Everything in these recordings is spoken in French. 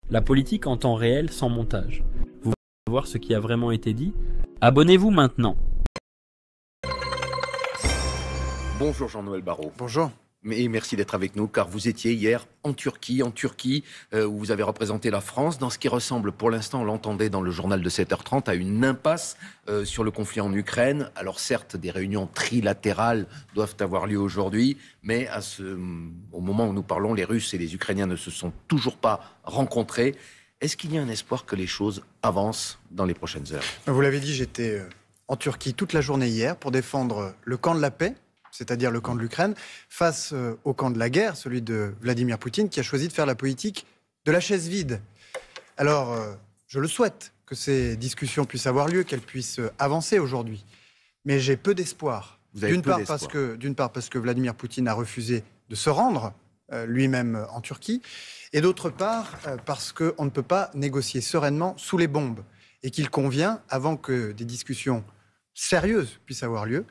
La politique en temps réel sans montage. Vous voulez savoir ce qui a vraiment été dit? Abonnez-vous maintenant. Bonjour Jean-Noël Barrot. Bonjour. Et merci d'être avec nous, car vous étiez hier en Turquie, où vous avez représenté la France dans ce qui ressemble, pour l'instant, on l'entendait dans le journal de 7h30, à une impasse sur le conflit en Ukraine. Alors certes, des réunions trilatérales doivent avoir lieu aujourd'hui, mais au moment où nous parlons, les Russes et les Ukrainiens ne se sont toujours pas rencontrés. Est-ce qu'il y a un espoir que les choses avancent dans les prochaines heures? Vous l'avez dit, j'étais en Turquie toute la journée hier pour défendre le camp de la paix, c'est-à-dire le camp de l'Ukraine, face au camp de la guerre, celui de Vladimir Poutine, qui a choisi de faire la politique de la chaise vide. Alors, je le souhaite que ces discussions puissent avoir lieu, qu'elles puissent avancer aujourd'hui. Mais j'ai peu d'espoir. D'une part parce que Vladimir Poutine a refusé de se rendre lui-même en Turquie, et d'autre part parce qu'on ne peut pas négocier sereinement sous les bombes, et qu'il convient, avant que des discussions sérieuses puissent avoir lieu,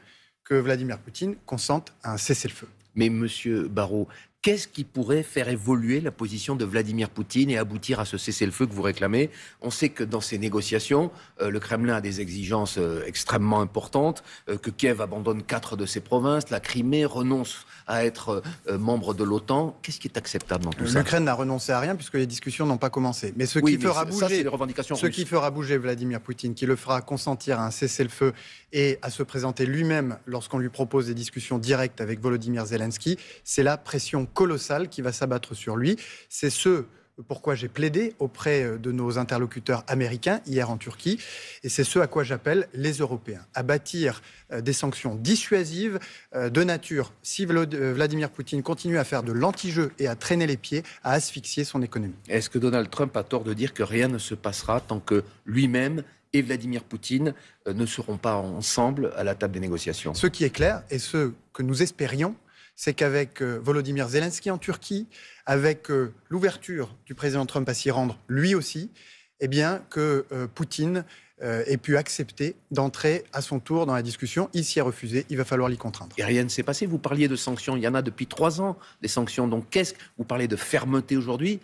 que Vladimir Poutine consente à un cessez-le-feu. Mais Monsieur Barrot, qu'est-ce qui pourrait faire évoluer la position de Vladimir Poutine et aboutir à ce cessez-le-feu que vous réclamez? On sait que dans ces négociations, le Kremlin a des exigences extrêmement importantes, que Kiev abandonne 4 de ses provinces, la Crimée renonce à être membre de l'OTAN. Qu'est-ce qui est acceptable dans tout ça? L'Ukraine n'a renoncé à rien puisque les discussions n'ont pas commencé. Mais ce qui fera bouger Vladimir Poutine, qui le fera consentir à un cessez-le-feu et à se présenter lui-même lorsqu'on lui propose des discussions directes avec Volodymyr Zelensky, c'est la pression colossale qui va s'abattre sur lui. C'est ce pourquoi j'ai plaidé auprès de nos interlocuteurs américains hier en Turquie. Et c'est ce à quoi j'appelle les Européens, à bâtir des sanctions dissuasives de nature, si Vladimir Poutine continue à faire de l'anti-jeu et à traîner les pieds, à asphyxier son économie. Est-ce que Donald Trump a tort de dire que rien ne se passera tant que lui-même et Vladimir Poutine ne seront pas ensemble à la table des négociations? Ce qui est clair, et ce que nous espérions, c'est qu'avec Volodymyr Zelensky en Turquie, avec l'ouverture du président Trump à s'y rendre lui aussi, eh bien que Poutine ait pu accepter d'entrer à son tour dans la discussion. Il s'y est refusé, il va falloir l'y contraindre. Et rien ne s'est passé. Vous parliez de sanctions, il y en a depuis 3 ans, des sanctions. Donc vous parlez de fermeté aujourd'hui.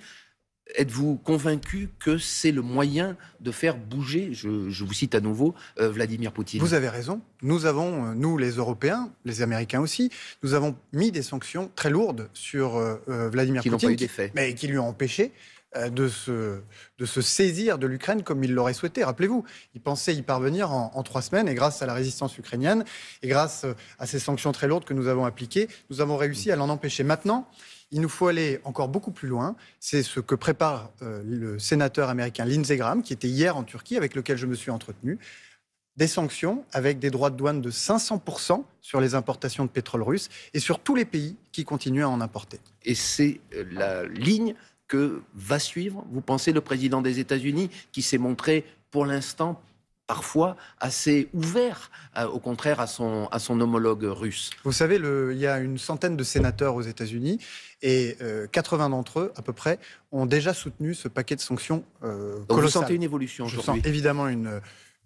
Êtes-vous convaincu que c'est le moyen de faire bouger, je vous cite à nouveau, Vladimir Poutine? Vous avez raison. Nous avons, nous les Européens, les Américains aussi, nous avons mis des sanctions très lourdes sur Vladimir Poutine. Qui n'ont pas eu d'effet. Mais qui lui ont empêché de se saisir de l'Ukraine comme il l'aurait souhaité. Rappelez-vous, il pensait y parvenir en 3 semaines, et grâce à la résistance ukrainienne, et grâce à ces sanctions très lourdes que nous avons appliquées, nous avons réussi à l'en empêcher. Maintenant, il nous faut aller encore beaucoup plus loin. C'est ce que prépare le sénateur américain Lindsey Graham, qui était hier en Turquie, avec lequel je me suis entretenu. Des sanctions avec des droits de douane de 500% sur les importations de pétrole russe et sur tous les pays qui continuent à en importer. Et c'est la ligne que va suivre, vous pensez, le président des États-Unis, qui s'est montré pour l'instant parfois assez ouvert, au contraire, à son homologue russe. Vous savez, il y a une centaine de sénateurs aux États-Unis et 80 d'entre eux, à peu près, ont déjà soutenu ce paquet de sanctions colossales. Donc vous sentez une évolution aujourd'hui? Je sens évidemment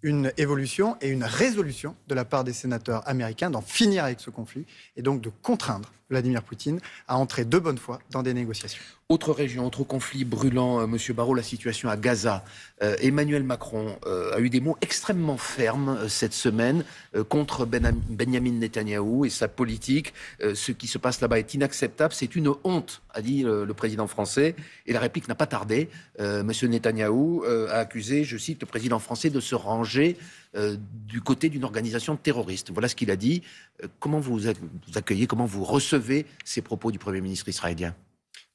une évolution et une résolution de la part des sénateurs américains d'en finir avec ce conflit et donc de contraindre Vladimir Poutine à entrer de bonne foi dans des négociations. Autre région, autre conflit brûlant, Monsieur Barrot, la situation à Gaza. Emmanuel Macron a eu des mots extrêmement fermes cette semaine contre Benyamin Netanyahou et sa politique. Ce qui se passe là-bas est inacceptable, c'est une honte, a dit le président français. Et la réplique n'a pas tardé. Monsieur Netanyahou a accusé, je cite, le président français de se ranger du côté d'une organisation terroriste. Voilà ce qu'il a dit. Comment vous accueillez, comment vous recevez ces propos du Premier ministre israélien?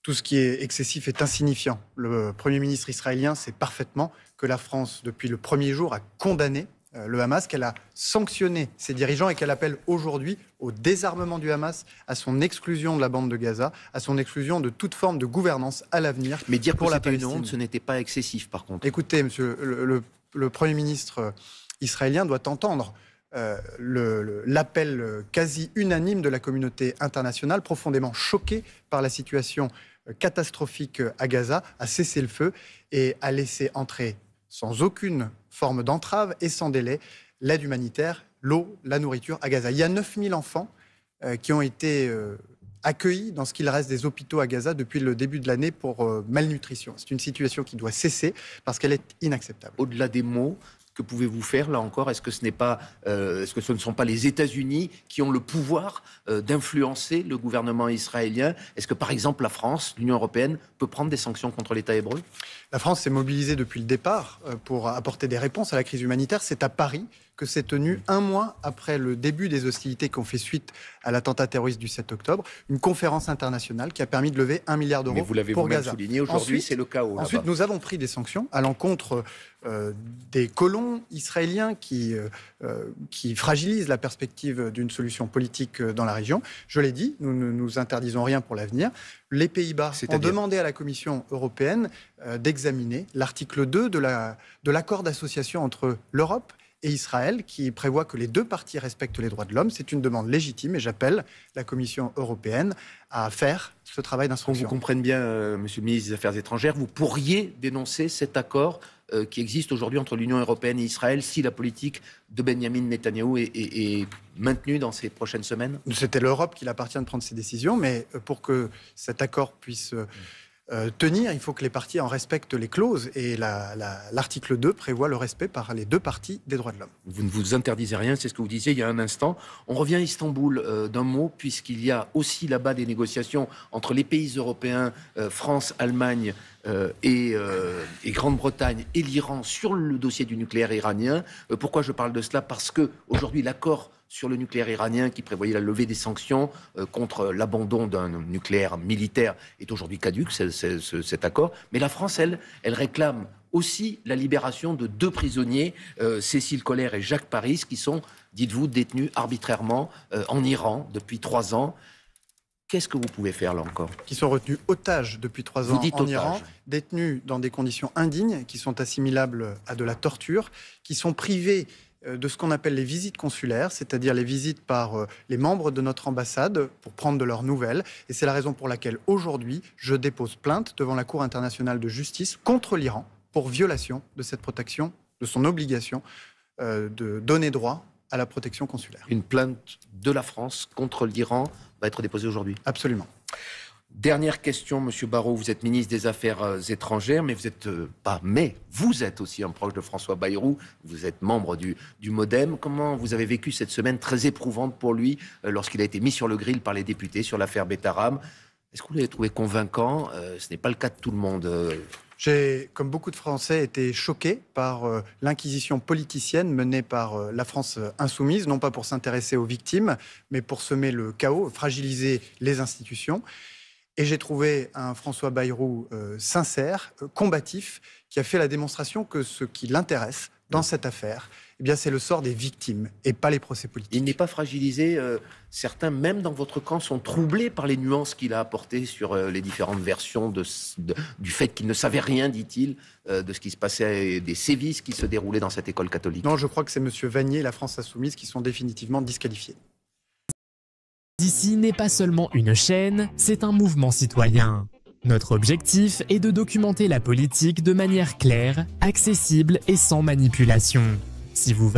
Tout ce qui est excessif est insignifiant. Le Premier ministre israélien sait parfaitement que la France, depuis le premier jour, a condamné le Hamas, qu'elle a sanctionné ses dirigeants et qu'elle appelle aujourd'hui au désarmement du Hamas, à son exclusion de la bande de Gaza, à son exclusion de toute forme de gouvernance à l'avenir. Mais dire pour que la c'était une Palestine. honte, ce n'était pas excessif par contre. Écoutez, monsieur, le Premier ministre israélien doit entendre l'appel quasi unanime de la communauté internationale, profondément choquée par la situation catastrophique à Gaza, à cesser le feu et à laisser entrer sans aucune forme d'entrave et sans délai l'aide humanitaire, l'eau, la nourriture à Gaza. Il y a 9000 enfants qui ont été accueillis dans ce qu'il reste des hôpitaux à Gaza depuis le début de l'année pour malnutrition. C'est une situation qui doit cesser parce qu'elle est inacceptable. Au-delà des mots, que pouvez-vous faire là encore? Est-ce que ce ne sont pas les États-Unis qui ont le pouvoir d'influencer le gouvernement israélien? Est-ce que par exemple la France, l'Union européenne, peut prendre des sanctions contre l'État hébreu? La France s'est mobilisée depuis le départ pour apporter des réponses à la crise humanitaire. C'est à Paris que s'est tenue, un mois après le début des hostilités qui ont fait suite à l'attentat terroriste du 7 octobre, une conférence internationale qui a permis de lever 1 milliard d'euros pour Gaza. Mais vous l'avez vous-même souligné, aujourd'hui c'est le chaos. Ensuite, nous avons pris des sanctions à l'encontre des colons israéliens qui fragilisent la perspective d'une solution politique dans la région. Je l'ai dit, nous ne nous interdisons rien pour l'avenir. Les Pays-Bas ont demandé à la Commission européenne d'examiner l'article 2 de l'accord d'association entre l'Europe et Israël, qui prévoit que les deux parties respectent les droits de l'homme. C'est une demande légitime et j'appelle la Commission européenne à faire ce travail d'instruction. Vous comprenez bien, Monsieur le ministre des Affaires étrangères, vous pourriez dénoncer cet accord qui existe aujourd'hui entre l'Union européenne et Israël si la politique de Benyamin Netanyahou est maintenue dans ces prochaines semaines? C'était l'Europe qu'il appartient de prendre ces décisions, mais pour que cet accord puisse tenir, il faut que les parties en respectent les clauses. Et l'article 2 prévoit le respect par les deux parties des droits de l'homme. Vous ne vous interdisez rien, c'est ce que vous disiez il y a un instant. On revient à Istanbul d'un mot, puisqu'il y a aussi là-bas des négociations entre les pays européens, France, Allemagne et Grande-Bretagne et l'Iran sur le dossier du nucléaire iranien. Pourquoi je parle de cela? Parce qu'aujourd'hui, l'accord sur le nucléaire iranien qui prévoyait la levée des sanctions contre l'abandon d'un nucléaire militaire est aujourd'hui caduc, cet accord. Mais la France, elle réclame aussi la libération de 2 prisonniers, Cécile Collère et Jacques Paris, qui sont, dites-vous, détenus arbitrairement en Iran depuis 3 ans. Qu'est-ce que vous pouvez faire là encore? Qui sont retenus otages depuis 3 ans en Iran, détenus dans des conditions indignes, qui sont assimilables à de la torture, qui sont privés de ce qu'on appelle les visites consulaires, c'est-à-dire les visites par les membres de notre ambassade pour prendre de leurs nouvelles. Et c'est la raison pour laquelle aujourd'hui, je dépose plainte devant la Cour internationale de justice contre l'Iran pour violation de cette protection, de son obligation de donner droit à la protection consulaire. Une plainte de la France contre l'Iran va être déposée aujourd'hui? Absolument. Dernière question, Monsieur Barrot, vous êtes ministre des Affaires étrangères, mais vous êtes aussi un proche de François Bayrou, vous êtes membre du MoDem. Comment vous avez vécu cette semaine très éprouvante pour lui lorsqu'il a été mis sur le grill par les députés sur l'affaire Betaram? Est-ce que vous l'avez trouvé convaincant? Ce n'est pas le cas de tout le monde. J'ai, comme beaucoup de Français, été choqué par l'inquisition politicienne menée par la France insoumise, non pas pour s'intéresser aux victimes, mais pour semer le chaos, fragiliser les institutions. Et j'ai trouvé un François Bayrou sincère, combatif, qui a fait la démonstration que ce qui l'intéresse dans cette affaire, eh bien, c'est le sort des victimes et pas les procès politiques. Il n'est pas fragilisé. Certains, même dans votre camp, sont troublés par les nuances qu'il a apportées sur les différentes versions du fait qu'il ne savait rien, dit-il, de ce qui se passait, des sévices qui se déroulaient dans cette école catholique. Non, je crois que c'est M. Vanier et la France insoumise qui sont définitivement disqualifiés. D'ici n'est pas seulement une chaîne, c'est un mouvement citoyen. Notre objectif est de documenter la politique de manière claire, accessible et sans manipulation. Si vous